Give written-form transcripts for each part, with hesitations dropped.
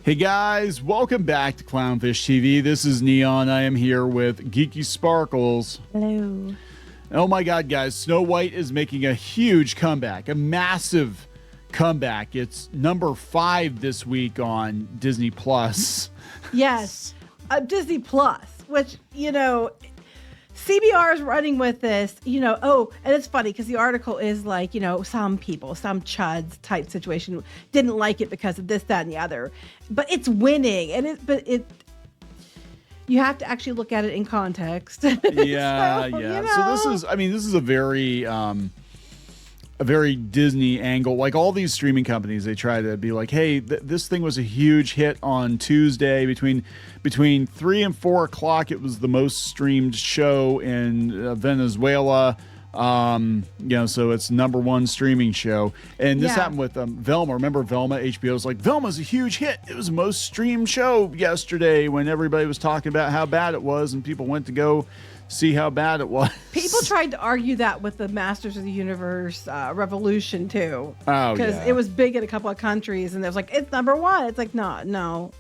Hey guys, welcome back to Clownfish TV. This is Kneon. I am here with Geeky Sparkles. Hello. Oh my God, guys, Snow White is making a huge comeback, a massive comeback. It's number 5 this week on Disney Plus. Yes, Disney Plus, which, CBR is running with this, and it's funny because the article is like, some people, some chuds type situation didn't like it because of this, that, and the other, but it's winning. And you have to actually look at it in context. Yeah. So this is a very Disney angle. Like all these streaming companies, they try to be like, hey, this thing was a huge hit on Tuesday between 3 and 4 o'clock. It was the most streamed show in Venezuela. So it's #1 streaming show. And this happened with Velma. Remember Velma? HBO's like, Velma's a huge hit. It was the most streamed show yesterday when everybody was talking about how bad it was and people went to go see how bad it was. People tried to argue that with the Masters of the Universe Revolution too. Oh, because it was big in a couple of countries, and it was like, it's #1. It's like, no.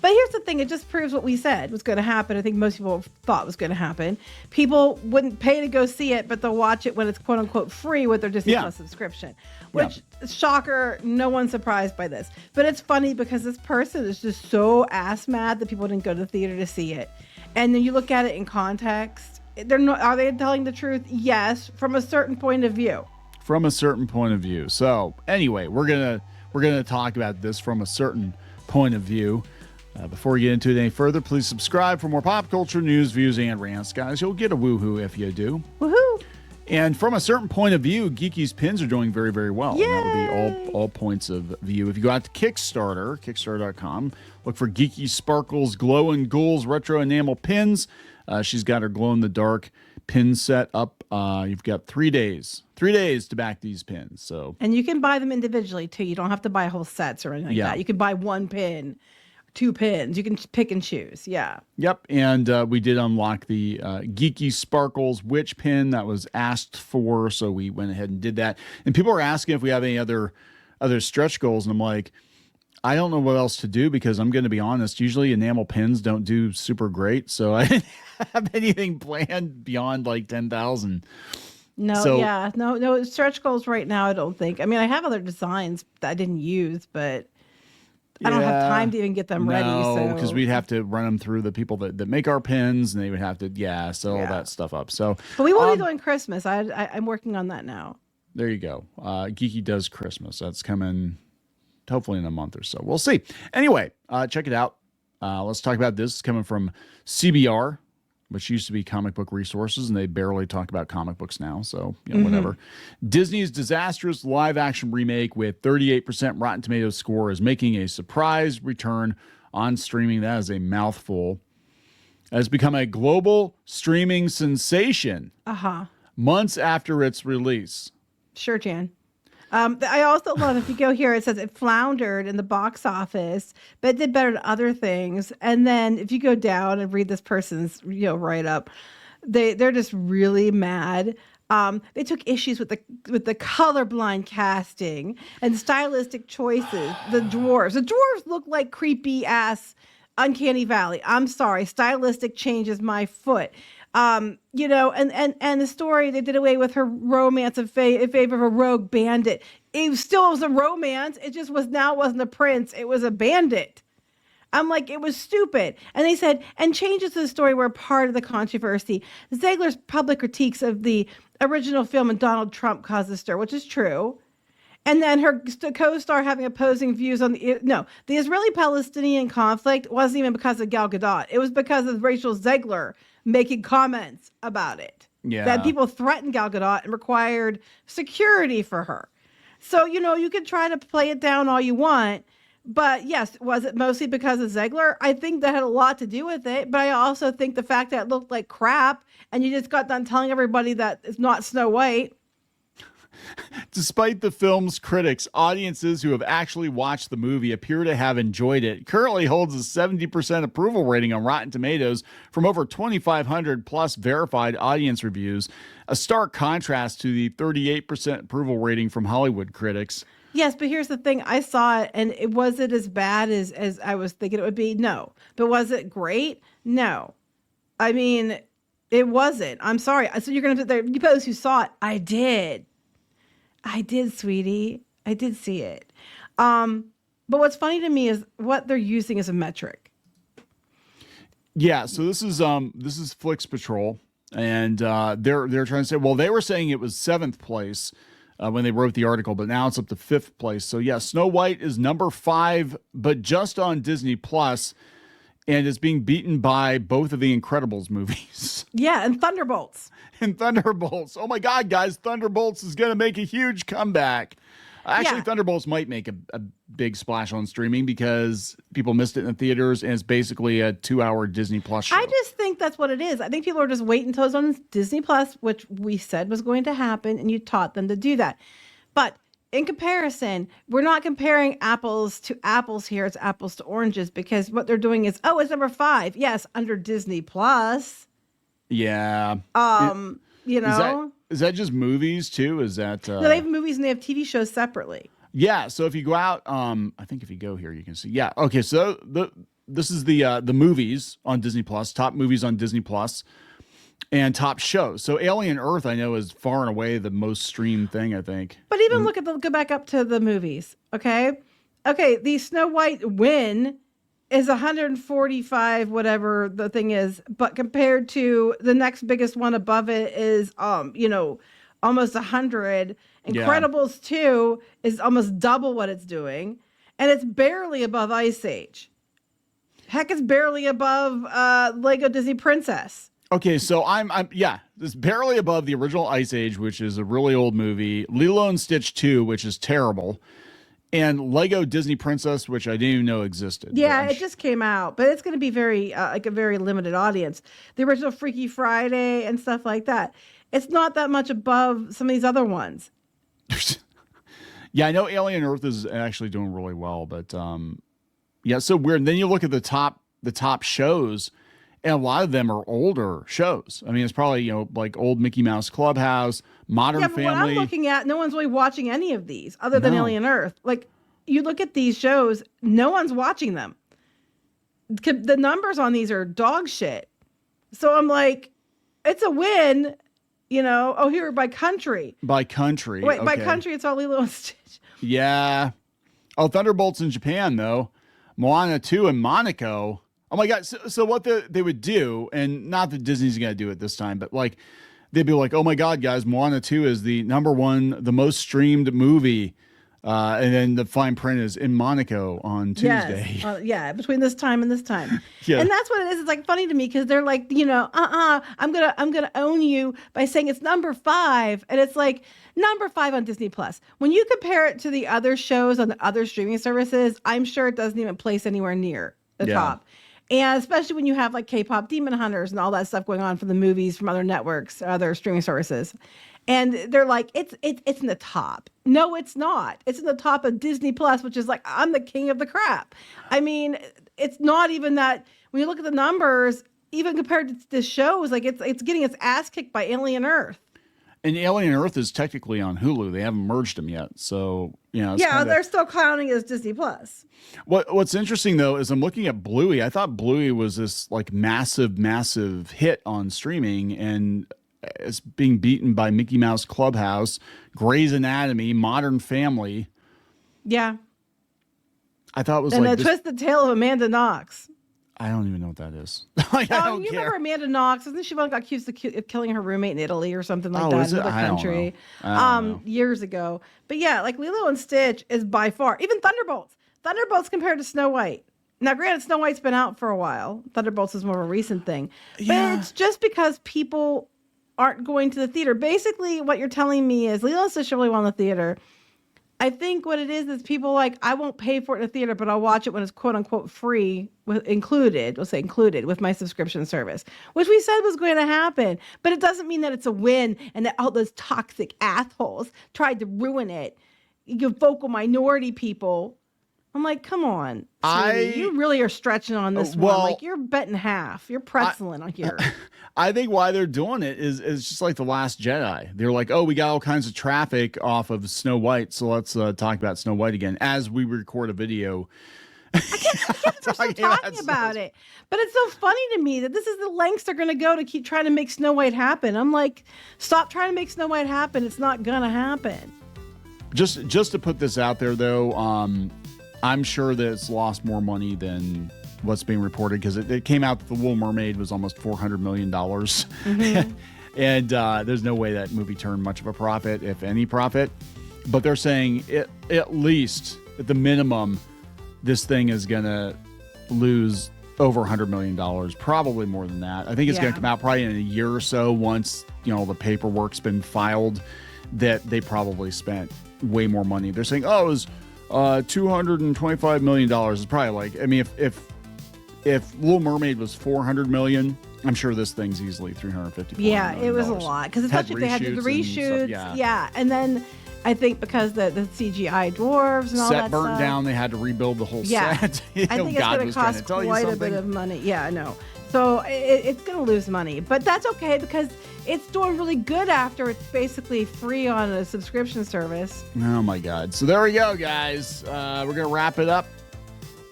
But here's the thing: it just proves what we said was going to happen. I think most people thought was going to happen. People wouldn't pay to go see it, but they'll watch it when it's quote unquote free with their Disney Plus subscription. Which, shocker, no one's surprised by this. But it's funny because this person is just so ass mad that people didn't go to the theater to see it. And then you look at it in context. Are they telling the truth? Yes, from a certain point of view. From a certain point of view. So anyway, we're gonna talk about this from a certain point of view. Before we get into it any further, please subscribe for more pop culture news, views, and rants, guys. You'll get a woohoo if you do. Woohoo! And from a certain point of view, Geeky's pins are doing very, very well. Yay! And that would be all points of view. If you go out to Kickstarter, kickstarter.com, look for Geeky Sparkles Glow and Ghouls Retro Enamel Pins. She's got her glow-in-the-dark pin set up. You've got 3 days. 3 days to back these pins. And you can buy them individually, too. You don't have to buy whole sets or anything like that. You can buy 1 pin. 2 pins. You can pick and choose. Yeah. Yep. And we did unlock the Geeky Sparkles witch pin that was asked for. So we went ahead and did that. And people are asking if we have any other stretch goals. And I'm like, I don't know what else to do because I'm going to be honest. Usually enamel pins don't do super great. So I didn't have anything planned beyond like 10,000. No stretch goals right now. I don't think. I mean, I have other designs that I didn't use, but I don't have time to even get them ready. No, because we'd have to run them through the people that make our pins, and they would have to, set all that stuff up. So, but we will be doing Christmas. I'm working on that now. There you go. Geeky does Christmas. That's coming hopefully in a month or so. We'll see. Anyway, check it out. Let's talk about this. It's coming from CBR, which used to be Comic Book Resources, and they barely talk about comic books now, so whatever. Disney's disastrous live-action remake with 38% Rotten Tomatoes score is making a surprise return on streaming. That is a mouthful. It has become a global streaming sensation months after its release. Sure, Jan. I also love, if you go here, it says it floundered in the box office, but it did better than other things. And then if you go down and read this person's write-up, they're just really mad. They took issues with the colorblind casting and stylistic choices. The dwarves look like creepy ass Uncanny Valley. I'm sorry, stylistic changes my foot. And the story, they did away with her romance in favor of a rogue bandit. It still was a romance. It just wasn't a prince. It was a bandit. I'm like, it was stupid. And they said, and changes to the story were part of the controversy. Zegler's public critiques of the original film and Donald Trump caused a stir, which is true. And then her co-star having opposing views on the Israeli-Palestinian conflict wasn't even because of Gal Gadot. It was because of Rachel Zegler making comments about it. Yeah. That people threatened Gal Gadot and required security for her. So, you can try to play it down all you want. But yes, was it mostly because of Zegler? I think that had a lot to do with it. But I also think the fact that it looked like crap and you just got done telling everybody that it's not Snow White. Despite the film's critics, audiences who have actually watched the movie appear to have enjoyed it. It currently holds a 70% approval rating on Rotten Tomatoes from over 2,500 plus verified audience reviews, a stark contrast to the 38% approval rating from Hollywood critics. Yes, but here's the thing. I saw it, and was it as bad as I was thinking it would be? No. But was it great? No. I mean, it wasn't. I'm sorry. So you're going to put there, you post who saw it. I did. I did, sweetie. I did see it. But what's funny to me is what they're using as a metric. Yeah, so this is Flix Patrol, and they're trying to say, well, they were saying it was 7th place when they wrote the article, but now it's up to 5th place. So yeah, Snow White is number 5, but just on Disney Plus, and is being beaten by both of the Incredibles movies. Yeah, and Thunderbolts. And Thunderbolts. Oh my God, guys, Thunderbolts is going to make a huge comeback. Actually, Yeah. Thunderbolts might make a big splash on streaming because people missed it in the theaters, and it's basically a 2-hour Disney Plus show. I just think that's what it is. I think people are just waiting until it's on Disney Plus, which we said was going to happen, and you taught them to do that. But in comparison, we're not comparing apples to apples here. It's apples to oranges, because what they're doing is, oh, it's number 5. Yes, under Disney Plus. Yeah. You know, Is that just movies too? Is that no, they have movies and they have TV shows separately. yeah, so if you go out, I think if you go here you can see. Yeah, okay, so this is the movies on Disney Plus, top movies on Disney Plus, and top shows. So Alien Earth I know is far and away the most streamed thing, I think. But even go back up to the movies, okay? Okay, the Snow White win is 145, whatever the thing is, but compared to the next biggest one above it is, almost 100. Incredibles 2 is almost double what it's doing, and it's barely above Ice Age. Heck, it's barely above Lego Disney Princess. Okay, so I'm it's barely above the original Ice Age, which is a really old movie, Lilo and Stitch 2, which is terrible, and Lego Disney Princess, which I didn't even know existed. Yeah, it just came out, but it's going to be very like a very limited audience. The original Freaky Friday and stuff like that. It's not that much above some of these other ones. Yeah, I know Alien Earth is actually doing really well, but yeah, so weird. And then you look at the top shows, and a lot of them are older shows. I mean, it's probably, like old Mickey Mouse Clubhouse, Modern Yeah, but Family. what I'm looking at, no one's really watching any of these other than No. Alien Earth. Like, you look at these shows, no one's watching them. The numbers on these are dog shit. So I'm like, it's a win, Oh, here by country. By country. Wait, by okay. country, it's all Lilo and Stitch. Yeah. Oh, Thunderbolts in Japan, though. Moana 2 in Monaco. Oh my God. So what they would do, and not that Disney's going to do it this time, but like, they'd be like, oh my God, guys, Moana 2 is the number 1, the most streamed movie. And then the fine print is in Monaco on Tuesday. Yes. Yeah, between this time and this time. Yeah. And that's what it is. It's like funny to me because they're like, I'm gonna own you by saying it's number 5. And it's like number 5 on Disney Plus. When you compare it to the other shows on the other streaming services, I'm sure it doesn't even place anywhere near the top. And especially when you have like K-pop Demon Hunters and all that stuff going on from the movies from other networks, other streaming services. And they're like, it's in the top. No, it's not. It's in the top of Disney Plus, which is like, I'm the king of the crap. I mean, it's not even that. When you look at the numbers, even compared to the shows, like it's getting its ass kicked by Alien Earth. And Alien Earth is technically on Hulu. They haven't merged them yet. So, it's they're still clowning as Disney Plus. What's interesting, though, is I'm looking at Bluey. I thought Bluey was this like massive hit on streaming, and it's being beaten by Mickey Mouse Clubhouse, Grey's Anatomy, Modern Family. Yeah. I thought it was and like the Twisted Tale of Amanda Knox. I don't even know what that is. I don't you care. remember Amanda Knox? Isn't she one that got accused of killing her roommate in Italy or something like Oh, that is in it? another I don't country? know. I don't know. Years ago. But yeah, like Lilo and Stitch is by far, even Thunderbolts. Thunderbolts compared to Snow White. Now, granted, Snow White's been out for a while. Thunderbolts is more of a recent thing. Yeah. But it's just because people aren't going to the theater. Basically, what you're telling me is Lilo and Stitch really well in the theater. I think what it is people like, I won't pay for it in the theater, but I'll watch it when it's quote unquote free, included with my subscription service, which we said was going to happen. But it doesn't mean that it's a win and that all those toxic assholes tried to ruin it. You vocal minority people I'm like, come on, sweetie, you really are stretching on this one. Like, you're betting half. You're pretzeling on here. I think why they're doing it is just like The Last Jedi. They're like, oh, we got all kinds of traffic off of Snow White, so let's talk about Snow White again as we record a video. I can't talking about it. But it's so funny to me that this is the lengths they're going to go to keep trying to make Snow White happen. I'm like, stop trying to make Snow White happen. It's not going to happen. Just to put this out there, though, I'm sure that it's lost more money than what's being reported, because it came out that The Little Mermaid was almost $400 million. Mm-hmm. And there's no way that movie turned much of a profit, if any profit. But they're saying at least, at the minimum, this thing is going to lose over $100 million, probably more than that. I think it's going to come out probably in a year or so once, the paperwork's been filed, that they probably spent way more money. They're saying, oh, it was $225 million. It's probably like, I mean, if Little Mermaid was $400 million, I'm sure this thing's easily $350 million. Yeah, it was a lot, because especially if they had to do the reshoots. Yeah, and then I think because the CGI dwarves and all that set burnt stuff down, they had to rebuild the whole set. I think it's going to cost quite a bit of money. Yeah, I know. So it's going to lose money, but that's okay, because it's doing really good after it's basically free on a subscription service. Oh my God. So there we go, guys. We're going to wrap it up.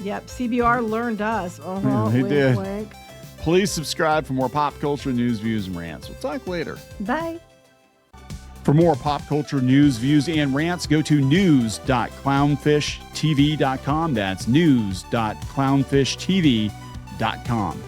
Yep. CBR learned us. He did. Wink. Please subscribe for more pop culture news, views, and rants. We'll talk later. Bye. For more pop culture news, views, and rants, go to news.clownfishtv.com. That's news.clownfishtv.com.